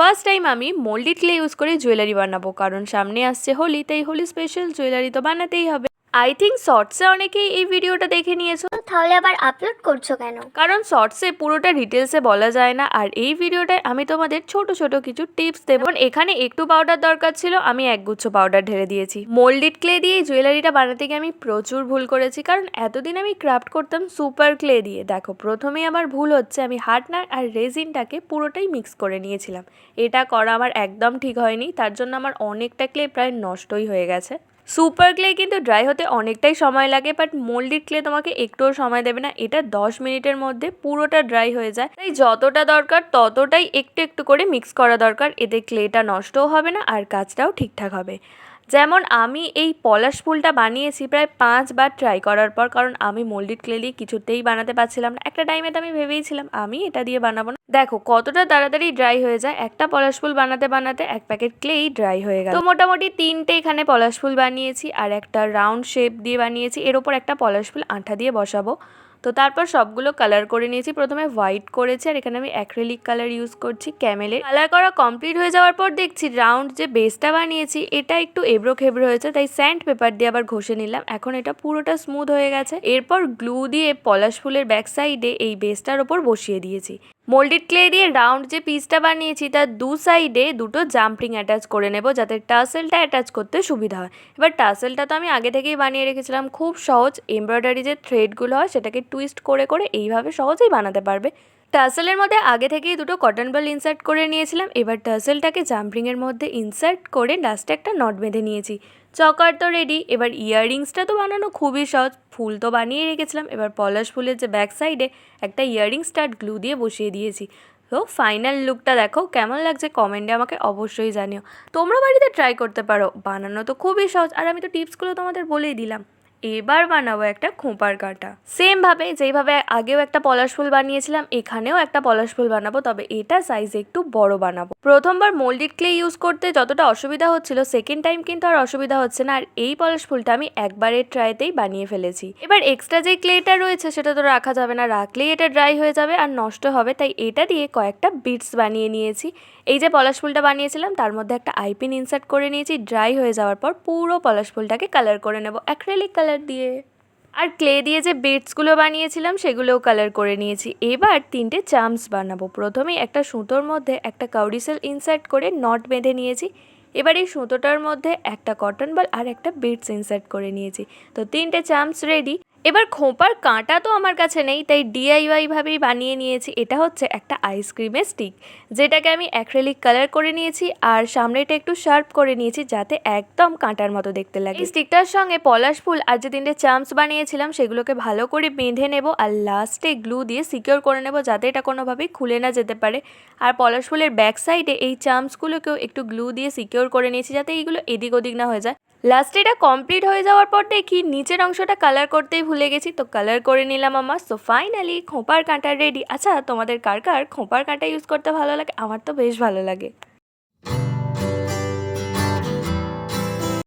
First time আমি moulded clay use করে jewellery বানাবো, কারণ সামনে আসছে হোলি, তাই হোলি স্পেশাল জুয়েলারি তো বানাতেই হবে। আই থিঙ্ক শর্টসে অনেকেই এই ভিডিওটা দেখে নিয়েছো, তাহলে আবার আপলোড করছো কেন? কারণ শর্টসে পুরোটা ডিটেলসে বলা যায় না, আর এই ভিডিওটায় আমি তোমাদের ছোট ছোট কিছু টিপস দেবো। এখানে একটু পাউডার দরকার ছিল, আমি একগুচ্ছ পাউডার ঢেলে দিয়েছি। মোল্ডেড ক্লে দিয়ে জুয়েলারিটা বানাতে গিয়ে আমি প্রচুর ভুল করেছি, কারণ এতদিন আমি ক্রাফট করতাম সুপার ক্লে দিয়ে। দেখো, প্রথমেই আমার ভুল হচ্ছে, আমি হার্ডনার আর রেজিনটাকে পুরোটাই মিক্স করে নিয়েছিলাম। এটা করা আমার একদম ঠিক হয়নি, তার জন্য আমার অনেকটা ক্লে প্রায় নষ্টই হয়ে গেছে। সুপার ক্লে কিন্তু ড্রাই হতে অনেকটাই সময় লাগে, বাট মোল্ডেড ক্লে তোমাকে একটুও সময় দেবে না, এটা 10 মিনিটের মধ্যে পুরোটা ড্রাই হয়ে যায়। তাই যতটা দরকার ততটাই একটু একটু করে মিক্স করা দরকার, এতে ক্লেটা নষ্টও হবে না আর কাজটাও ঠিকঠাক হবে। যেমন আমি এই পলাশ ফুলটা বানিয়েছি প্রায় 5 বার ট্রাই করার পর, কারণ আমি মোল্ডেড ক্লে দিয়ে কিছুতেই বানাতে পারছিলাম না। একটা টাইমে তো আমি ভেবেইছিলাম আমি এটা দিয়ে বানাবো না। দেখো কতটা তাড়াতাড়ি ড্রাই হয়ে যায়, একটা পলাশ ফুল বানাতে বানাতে 1 প্যাকেট ক্লেই ড্রাই হয়ে গেল। তো মোটামুটি 3টে এখানে পলাশ ফুল বানিয়েছি আর একটা রাউন্ড শেপ দিয়ে বানিয়েছি, এর ওপর একটা পলাশ ফুল আঠা দিয়ে বসাবো। তো তারপর সবগুলো কালার করে নিয়েছি। প্রথমে হোয়াইট করেছি আর এখানে আমি অ্যাক্রিলিক কালার ইউজ করছি ক্যামেলের। কালার করা কমপ্লিট হয়ে যাওয়ার পর দেখছি রাউন্ড যে বেসটা বানিয়েছি এটা একটু এবড়ো খেবড়ো হয়েছে, তাই স্যান্ড পেপার দিয়ে আবার ঘষে নিলাম। এখন এটা পুরোটা স্মুথ হয়ে গেছে। এরপর গ্লু দিয়ে পলাশ ফুলের ব্যাক সাইডে এই বেসটার ওপর বসিয়ে দিয়েছি। মোল্ডেড ক্লে দিয়ে রাউন্ড যে পিসটা বানিয়েছি তার দু সাইডে দুটো জাম্পিং অ্যাটাচ করে নেব, যাতে টাসেলটা অ্যাটাচ করতে সুবিধা হয়। এবার টাসেলটা তো আমি আগে থেকেই বানিয়ে রেখেছিলাম, খুব সহজ। এমব্রয়ডারি যে থ্রেডগুলো হয় সেটাকে টুইস্ট করে করে এইভাবে সহজেই বানাতে পারবে। টাসেলের মধ্যে আগে থেকেই দুটো কটন বল ইনসার্ট করে নিয়েছিলাম। এবার টাসেলটাকে জাম্পিংয়ের মধ্যে ইনসার্ট করে লাস্টে একটা নট বেঁধে নিয়েছি। চকার তো রেডি। এবার ইয়াররিংসটা তো বানানো খুবই সহজ, ফুল তো বানিয়ে রেখেছিলাম। এবার পলাশ ফুলের যে ব্যাক সাইডে একটা ইয়াররিং স্টাড গ্লু দিয়ে বসিয়ে দিয়েছি। তো ফাইনাল লুকটা দেখো কেমন লাগছে কমেন্টে আমাকে অবশ্যই জানিও। তোমরা বাড়িতে ট্রাই করতে পারো, বানানো তো খুবই সহজ, আর আমি তো টিপসগুলো তোমাদের বলেই দিলাম। এবার বানাবো একটা খোঁপার কাঁটা। সেমভাবে যেইভাবে আগেও একটা পলাশ ফুল বানিয়েছিলাম এখানেও একটা পলাশ ফুল বানাবো, তবে এটা সাইজে একটু বড় বানাবো। প্রথমবার মোল্ডেড ক্লে ইউজ করতে যতটা অসুবিধা হচ্ছিল, সেকেন্ড টাইম কিন্তু আর অসুবিধা হচ্ছে না। আর এই পলাশ ফুলটা আমি একবারের ট্রাইতেই বানিয়ে ফেলেছি। এবার এক্সট্রা যে ক্লেটা রয়েছে সেটা তো রাখা যাবে না, রাখলেই এটা ড্রাই হয়ে যাবে আর নষ্ট হবে। তাই এটা দিয়ে কয়েকটা বিটস বানিয়ে নিয়েছি। এই যে পলাশ ফুলটা বানিয়েছিলাম তার মধ্যে একটা আইপিন ইনসার্ট করে নিয়েছি। ড্রাই হয়ে যাওয়ার পর পুরো পলাশ ফুলটাকে কালার করে নেব অ্যাক্রিলিক কালার দিয়ে। আর ক্লে দিয়ে যে বিটসগুলো বানিয়েছিলাম সেগুলোও কালার করে নিয়েছি। এবার 3টে চাম্পস বানাবো। প্রথমেই একটা সুতোর মধ্যে একটা কাউডিসেল ইনসার্ট করে নট বেঁধে নিয়েছি। এবার এই সুতোটার মধ্যে একটা কটন বল আর একটা বিটস ইনসার্ট করে নিয়েছি। তো 3টে চাম্পস রেডি। এবার খোঁপার কাঁটা তো আমার কাছে নেই, তাই ডিআইওয়াই ভাবেই বানিয়ে নিয়েছি। এটা হচ্ছে একটা আইসক্রিমের স্টিক, যেটাকে আমি অ্যাক্রিলিক কালার করে নিয়েছি আর সামনেটা একটু শার্প করে নিয়েছি যাতে একদম কাঁটার মতো দেখতে লাগে। এই স্টিকটার সঙ্গে পলাশ ফুল আর যে 3টে চাম্পস বানিয়েছিলাম সেগুলোকে ভালো করে বেঁধে নেব আর লাস্টে গ্লু দিয়ে সিকিওর করে নেব যাতে এটা কোনোভাবেই খুলে না যেতে পারে। আর পলাশ ফুলের ব্যাক সাইডে এই চাম্পসগুলোকেও একটু গ্লু দিয়ে সিকিওর করে নিয়েছি যাতে এইগুলো এদিক ওদিক না হয়ে যায়। লাস্টে এটা কমপ্লিট হয়ে যাওয়ার পর দেখি নিচের অংশটা কালার করতেই ভুলে গেছি, তো কালার করে নিলাম আমার। সো ফাইনালি খোঁপার কাঁটা রেডি। আচ্ছা, তোমাদের কার কার খোঁপার কাঁটা ইউজ করতে ভালো লাগে? আমার তো বেশ ভালো লাগে।